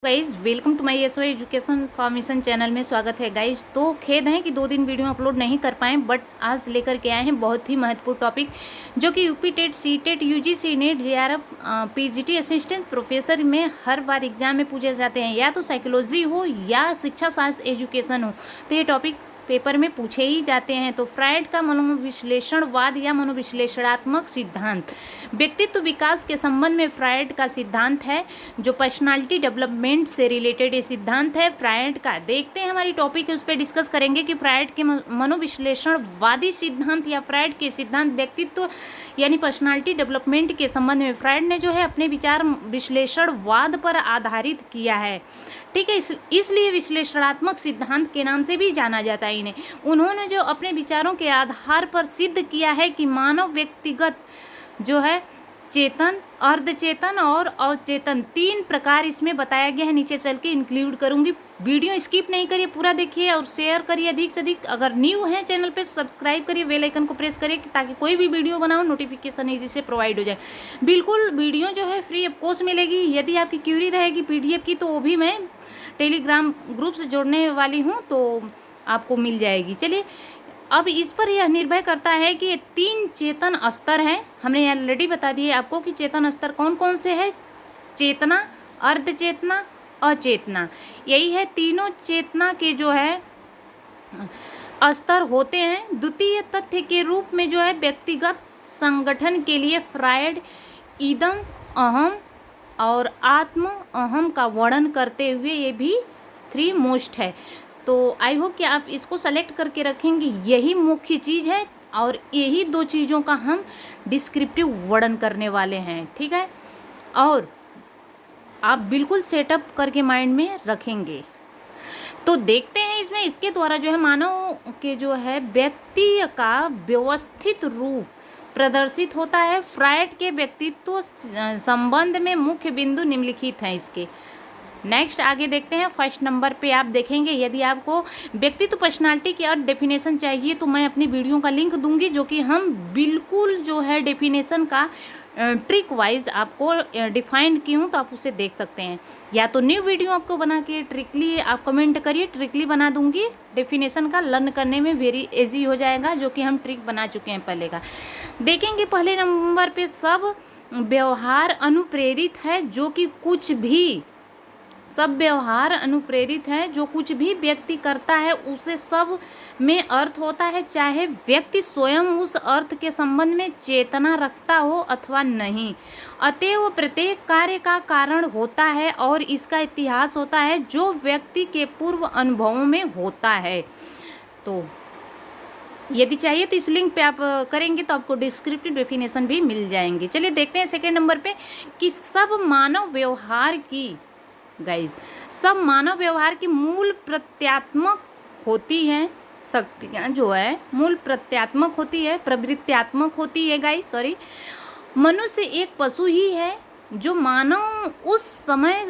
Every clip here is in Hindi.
Guys welcome to my SO education formation channel में स्वागत है गाइज। तो खेद है कि 2 दिन वीडियो अपलोड नहीं कर पाए, बट आज लेकर के आए हैं बहुत ही महत्वपूर्ण टॉपिक जो कि UP TET, C TET, UGC NET, JRF, PGT assistant professor में हर बार एग्जाम में पूछे जाते हैं, या तो साइकोलॉजी हो या शिक्षा शास्त्र एजुकेशन हो, तो ये टॉपिक पेपर में पूछे ही जाते हैं। तो फ्रायड का मनोविश्लेषणवाद या मनोविश्लेषणात्मक सिद्धांत व्यक्तित्व विकास के संबंध में फ्रायड का सिद्धांत है, जो पर्सनालिटी डेवलपमेंट से रिलेटेड ये सिद्धांत है फ्रायड का। देखते हैं हमारी टॉपिक है, उस पर डिस्कस करेंगे कि फ्रायड के मनोविश्लेषणवादी सिद्धांत या फ्रायड के सिद्धांत व्यक्तित्व यानी पर्सनालिटी डेवलपमेंट के संबंध में फ्रायड ने जो है अपने विचार विश्लेषणवाद पर आधारित किया है। ठीक है, इसलिए विश्लेषणात्मक सिद्धांत के नाम से भी जाना जाता है इन्हें। उन्होंने जो अपने विचारों के आधार पर सिद्ध किया है कि मानव व्यक्तिगत जो है चेतन, अर्धचेतन और अवचेतन 3 प्रकार इसमें बताया गया है। नीचे चल के इंक्लूड करूंगी, वीडियो स्किप नहीं करिए, पूरा देखिए और शेयर करिए अधिक से अधिक। अगर न्यू है चैनल पे सब्सक्राइब करिए, बेल आइकन को प्रेस करिए ताकि कोई भी वीडियो बनाओ नोटिफिकेशन इजी से प्रोवाइड हो जाए। बिल्कुल वीडियो जो है फ्री ऑफ कॉस्ट मिलेगी। यदि आपकी क्यूरी रहेगी पीडीएफ की तो वो भी मैं टेलीग्राम ग्रुप से जोड़ने वाली हूँ, तो आपको मिल जाएगी। चलिए, अब इस पर यह निर्भर करता है कि ये 3 चेतन स्तर हैं। हमने ऑलरेडी बता दिए आपको कि चेतन स्तर कौन कौन से हैं: चेतना, अर्धचेतना, अचेतना। यही है, तीनों चेतना के जो है स्तर होते हैं। द्वितीय तथ्य के रूप में जो है व्यक्तिगत संगठन के लिए फ्रायड इदम, अहम और आत्म अहम का वर्णन करते हुए ये भी 3 मोस्ट है। तो आई होप कि आप इसको सेलेक्ट करके रखेंगे, यही मुख्य चीज़ है और यही 2 चीज़ों का हम डिस्क्रिप्टिव वर्णन करने वाले हैं। ठीक है, और आप बिल्कुल सेटअप करके माइंड में रखेंगे। तो देखते हैं इसमें, इसके द्वारा जो है मानव के जो है व्यक्ति का व्यवस्थित रूप प्रदर्शित होता है। फ्रायड के व्यक्तित्व संबंध में मुख्य बिंदु निम्नलिखित हैं इसके। नेक्स्ट आगे देखते हैं। फर्स्ट नंबर पे आप देखेंगे, यदि आपको व्यक्तित्व पर्सनालिटी की अर्थ डेफिनेशन चाहिए तो मैं अपनी वीडियो का लिंक दूंगी, जो कि हम बिल्कुल जो है डेफिनेशन का ट्रिक वाइज आपको डिफाइन की हूँ, तो आप उसे देख सकते हैं। या तो न्यू वीडियो आपको बना के ट्रिकली आप कमेंट करिए, ट्रिकली बना दूंगी। डेफिनेशन का लर्न करने में वेरी इजी हो जाएगा, जो कि हम ट्रिक बना चुके हैं पहले का। देखेंगे पहले नंबर पे सब व्यवहार अनुप्रेरित है, जो कि कुछ भी सब व्यवहार अनुप्रेरित है, जो कुछ भी व्यक्ति करता है उसे सब में अर्थ होता है, चाहे व्यक्ति स्वयं उस अर्थ के संबंध में चेतना रखता हो अथवा नहीं। अतएव प्रत्येक कार्य का कारण होता है और इसका इतिहास होता है, जो व्यक्ति के पूर्व अनुभवों में होता है। तो यदि चाहिए तो इस लिंक पे आप करेंगे तो आपको डिस्क्रिप्टिव डेफिनेशन भी मिल जाएंगे। चलिए देखते हैं सेकेंड नंबर पे कि सब मानव व्यवहार की सब मानव व्यवहार की मूल प्रत्यात्मक होती है। शक्तियाँ जो है मूल प्रत्यात्मक होती है, प्रवृत्त्यात्मक होती है मनुष्य एक पशु ही है जो मानव उस समय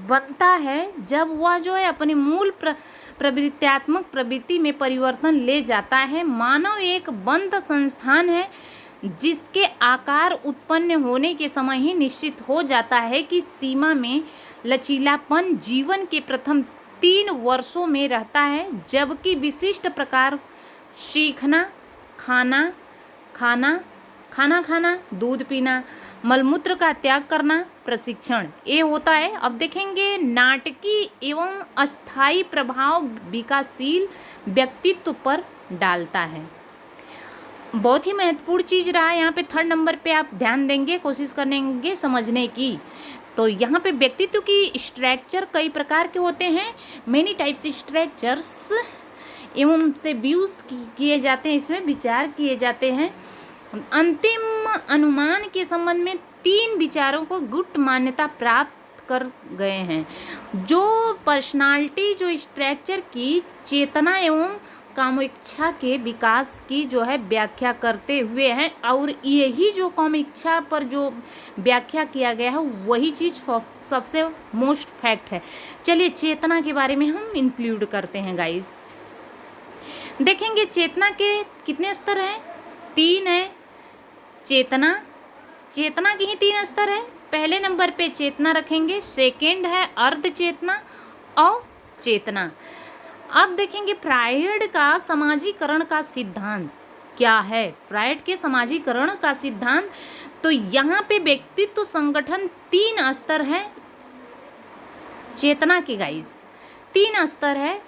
बनता है जब वह जो है अपनी मूल प्रवृत्त्यात्मक प्रवृत्ति में परिवर्तन ले जाता है। मानव एक बंद संस्थान है जिसके आकार उत्पन्न होने के समय ही निश्चित हो जाता है कि सीमा में लचीलापन जीवन के प्रथम 3 वर्षों में रहता है, जबकि विशिष्ट प्रकार सीखना, खाना खाना, दूध पीना, मलमूत्र का त्याग करना, प्रशिक्षण, ये होता है। अब देखेंगे नाटकीय एवं अस्थायी प्रभाव विकासशील व्यक्तित्व पर डालता है। बहुत ही महत्वपूर्ण चीज़ रहा है यहाँ पे। थर्ड नंबर पे आप ध्यान देंगे, कोशिश करेंगे समझने की। तो यहाँ पे व्यक्तित्व की स्ट्रक्चर कई प्रकार के होते हैं, मेनी टाइप्स स्ट्रक्चर्स एवं से व्यूज किए जाते हैं, इसमें विचार किए जाते हैं। अंतिम अनुमान के संबंध में 3 विचारों को गुड मान्यता प्राप्त कर गए हैं, जो पर्सनालिटी जो स्ट्रक्चर की चेतना एवं कामोइच्छा के विकास की जो है व्याख्या करते हुए हैं। और यही जो कामोइच्छा पर जो व्याख्या किया गया है वही चीज़ सबसे मोस्ट फैक्ट है। चलिए चेतना के बारे में हम इंक्लूड करते हैं गाइस। देखेंगे चेतना के कितने स्तर हैं? 3 है। चेतना के ही 3 स्तर है। पहले नंबर पे चेतना रखेंगे, सेकेंड है अर्ध चेतना और चेतना। अब देखेंगे फ्रायड का समाजीकरण का सिद्धांत क्या है। फ्रायड के समाजीकरण का सिद्धांत, तो यहाँ पे व्यक्तित्व संगठन 3 स्तर है चेतना के गाइस, 3 स्तर है,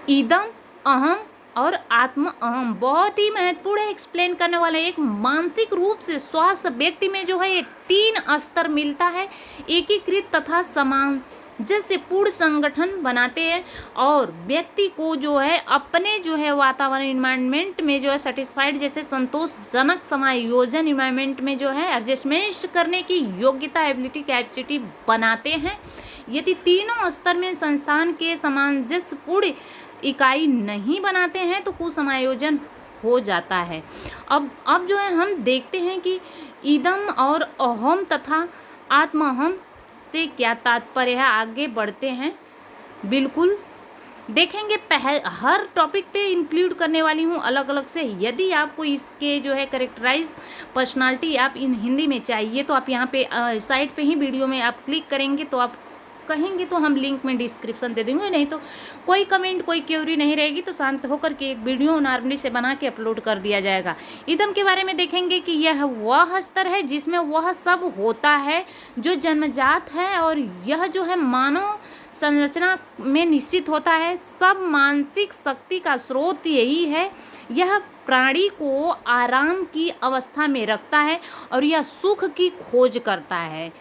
इदम, अहम और आत्म अहम। बहुत ही महत्वपूर्ण है, एक्सप्लेन करने वाले। एक मानसिक रूप से स्वस्थ व्यक्ति में जो है ये 3 स्तर मिलता है, एकीकृत तथा सामंजस्यपूर्ण संगठन बनाते हैं और व्यक्ति को जो है अपने जो है वातावरण इन्वायरमेंट में जो है सेटिस्फाइड, जैसे संतोषजनक समायोजन इन्वायरमेंट में जो है एडजस्टमेंट करने की योग्यता, एबिलिटी, कैपेसिटी बनाते हैं। यदि तीनों स्तर में संस्थान के सामंजस्यपूर्ण इकाई नहीं बनाते हैं तो कुसमायोजन हो जाता है। अब जो है हम देखते हैं कि इदम और अहम तथा आत्मअहम से क्या तात्पर्य है, आगे बढ़ते हैं। बिल्कुल देखेंगे, हर टॉपिक पे इंक्लूड करने वाली हूँ अलग अलग से। यदि आपको इसके जो है करेक्टराइज पर्सनालिटी आप इन हिंदी में चाहिए तो आप यहाँ पे साइट पे ही वीडियो में आप क्लिक करेंगे तो आप कहेंगे तो हम लिंक में डिस्क्रिप्शन दे देंगे, नहीं तो कोई कमेंट कोई क्वेरी नहीं रहेगी तो शांत होकर के एक वीडियो नॉर्मली से बना के अपलोड कर दिया जाएगा। इदम के बारे में देखेंगे कि यह वह स्तर है जिसमें वह सब होता है जो जन्मजात है और यह जो है मानव संरचना में निश्चित होता है। सब मानसिक शक्ति का स्रोत यही है। यह प्राणी को आराम की अवस्था में रखता है और यह सुख की खोज करता है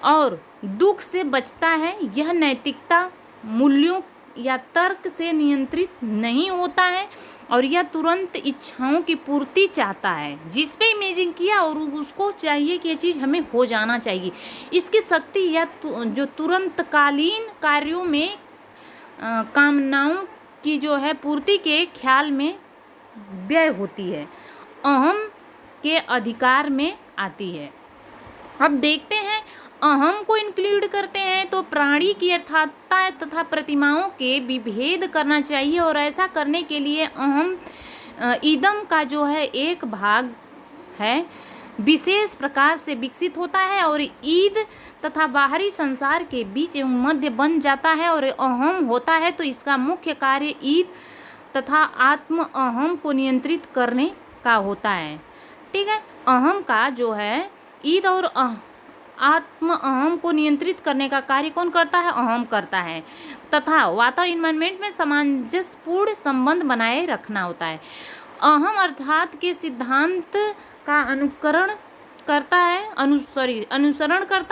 और दुख से बचता है। यह नैतिकता, मूल्यों या तर्क से नियंत्रित नहीं होता है और यह तुरंत इच्छाओं की पूर्ति चाहता है। जिस पे इमेजिन किया और उसको चाहिए कि ये चीज़ हमें हो जाना चाहिए। इसकी शक्ति या जो तुरंतकालीन कार्यों में कामनाओं की जो है पूर्ति के ख्याल में व्यय होती है, अहम के अधिकार में आती है। अब देखते हैं, अहम को इंक्लूड करते हैं तो प्राणी की यथार्थता तथा प्रतिमाओं के विभेद करना चाहिए और ऐसा करने के लिए अहम इदम का जो है एक भाग है विशेष प्रकार से विकसित होता है और ईद तथा बाहरी संसार के बीच मध्य बन जाता है और अहम होता है तो इसका मुख्य कार्य ईद तथा आत्म अहम को नियंत्रित करने का होता है। ठीक है, अहम का जो है ईद और आत्म अहम को नियंत्रित करने का कार्य कौन करता है? अहम करता है तथा वातावरण इन्वायरमेंट में सामंजस्यपूर्ण संबंध बनाए रखना होता है। अहम अर्थात के सिद्धांत का अनुसरण करता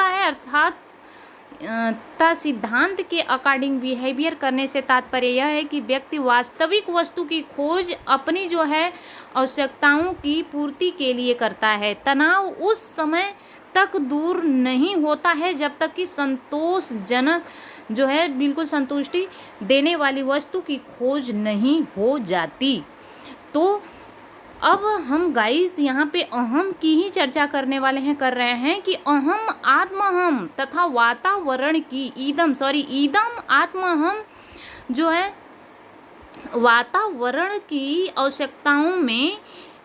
है अर्थात सिद्धांत के अकॉर्डिंग बिहेवियर करने से तात्पर्य यह है कि व्यक्ति वास्तविक वस्तु की खोज अपनी जो है आवश्यकताओं की पूर्ति के लिए करता है। तनाव उस समय तक दूर नहीं होता है जब तक कि संतोषजनक जो है बिल्कुल संतुष्टि देने वाली वस्तु की खोज नहीं हो जाती। तो अब हम गाइस यहाँ पे अहम की ही चर्चा कर रहे हैं कि अहम आत्मअहम तथा वातावरण की ईदम आत्मअहम जो है वातावरण की आवश्यकताओं में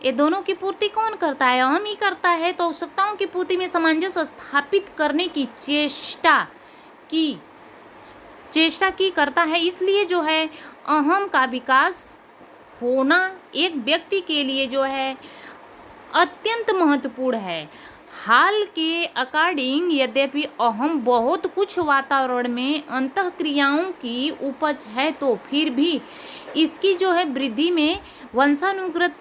ये दोनों की पूर्ति कौन करता है? अहम ही करता है। तो आवश्यकताओं की पूर्ति में सामंजस्य स्थापित करने की चेष्टा की करता है। इसलिए जो है अहम का विकास होना एक व्यक्ति के लिए जो है अत्यंत महत्वपूर्ण है। हाल के अकॉर्डिंग यद्यपि अहम बहुत कुछ वातावरण में अंतःक्रियाओं की उपज है तो फिर भी इसकी जो है वृद्धि में वंशानुगत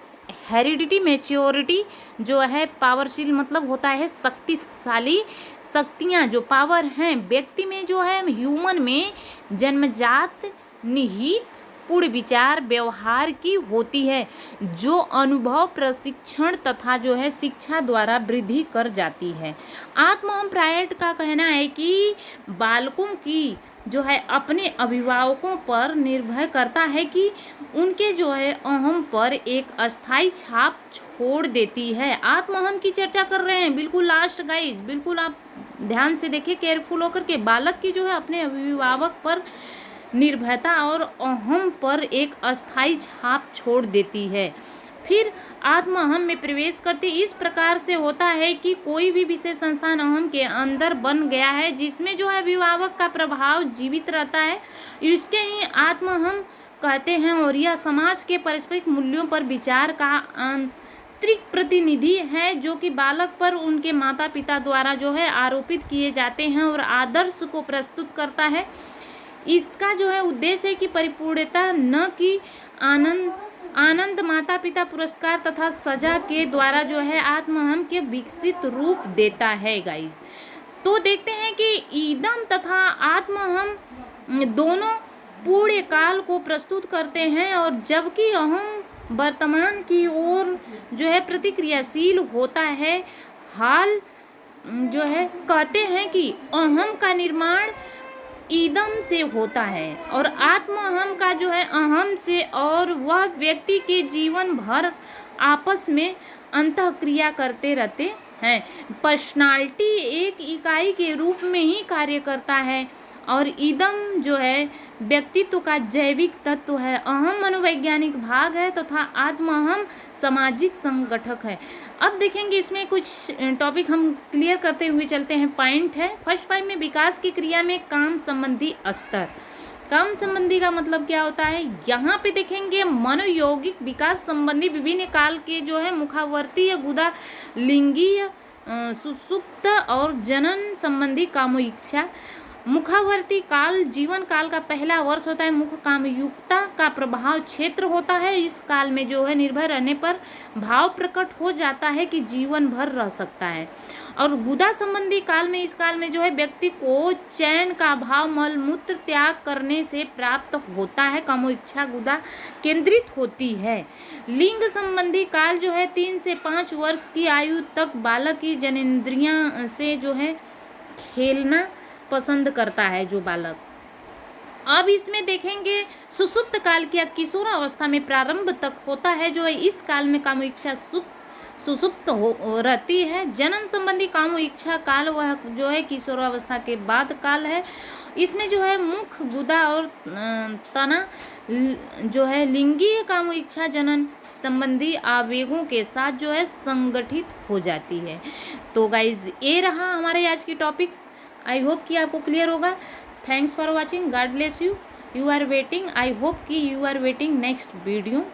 हेरिडिटी मैच्योरिटी जो है पावरशील मतलब होता है शक्तिशाली शक्तियाँ जो पावर हैं व्यक्ति में जो है ह्यूमन में जन्मजात निहित पूर्ण विचार व्यवहार की होती है जो अनुभव प्रशिक्षण तथा जो है शिक्षा द्वारा वृद्धि कर जाती है। आत्मअहम फ्रायड का कहना है कि बालकों की जो है अपने अभिभावकों पर निर्भर करता है कि उनके जो है अहम पर एक अस्थायी छाप छोड़ देती है। आत्मअहम की चर्चा कर रहे हैं, बिल्कुल लास्ट गाइस, बिल्कुल आप ध्यान से देखिए केयरफुल होकर के। बालक की जो है अपने अभिभावक पर निर्भरता और अहम पर एक अस्थायी छाप छोड़ देती है। फिर आत्म अहम में प्रवेश करती। इस प्रकार से होता है कि कोई भी विशेष संस्थान अहम के अंदर बन गया है, जिसमें जो है अभिभावक का प्रभाव जीवित रहता है, इसके ही आत्म अहम कहते हैं। और यह समाज के पारस्परिक मूल्यों पर विचार का आंतरिक प्रतिनिधि है, जो कि बालक पर उनके माता पिता द्वारा जो है आरोपित किए जाते हैं और आदर्श को प्रस्तुत करता है। इसका जो है उद्देश्य है कि परिपूर्णता, न कि आनंद माता पिता पुरस्कार तथा सजा के द्वारा जो है आत्म अहम के विकसित रूप देता है गाइस। तो देखते हैं कि ईदम तथा आत्म अहम दोनों पूरे काल को प्रस्तुत करते हैं, और जबकि अहम वर्तमान की ओर जो है प्रतिक्रियाशील होता है। हाल जो है कहते हैं कि अहम का निर्माण ईदम से होता है और आत्म अहम का जो है अहम से, और वह व्यक्ति के जीवन भर आपस में अंतःक्रिया करते रहते हैं। पर्सनालिटी एक इकाई के रूप में ही कार्य करता है, और ईदम जो है व्यक्तित्व का जैविक तत्व है। अहम मनोवैज्ञानिक भाग है तथा आत्म अहम सामाजिक संगठक है। अब देखेंगे इसमें कुछ टॉपिक हम क्लियर करते हुए चलते हैं। पॉइंट है, फर्स्ट पॉइंट में विकास की क्रिया में काम संबंधी स्तर। काम संबंधी का मतलब क्या होता है, यहाँ पे देखेंगे मनोयौगिक विकास संबंधी विभिन्न काल के जो है मुखावर्ती, गुदा, लिंगीय, सुसुप्त और जनन संबंधी कामोइच्छा। मुखावर्ती काल जीवन काल का पहला वर्ष होता है। मुख कामयुक्ता का प्रभाव क्षेत्र होता है। इस काल में जो है निर्भर रहने पर भाव प्रकट हो जाता है कि जीवन भर रह सकता है। और गुदा संबंधी काल में, इस काल में जो है व्यक्ति को चैन का भाव मल मूत्र त्याग करने से प्राप्त होता है। कामोइच्छा गुदा केंद्रित होती है। लिंग संबंधी काल जो है 3 से 5 वर्ष की आयु तक बालक की जनेंद्रियां से जो है खेलना पसंद करता है जो बालक। अब इसमें देखेंगे सुसुप्त काल की किशोर अवस्था में प्रारंभ तक होता है, जो है इस काल में कामोइच्छा सुसुप्त रहती है। जनन संबंधी कामोइच्छा काल वह जो है किशोरावस्था के बाद काल है। इसमें जो है मुख, गुदा और तना जो है लिंगीय कामोइच्छा जनन संबंधी आवेगों के साथ जो है संगठित हो जाती है। तो गाइज ये रहा हमारे आज की टॉपिक। आई होप कि आपको क्लियर होगा। Thanks for watching, God bless you. You are waiting, I hope कि you are waiting next video.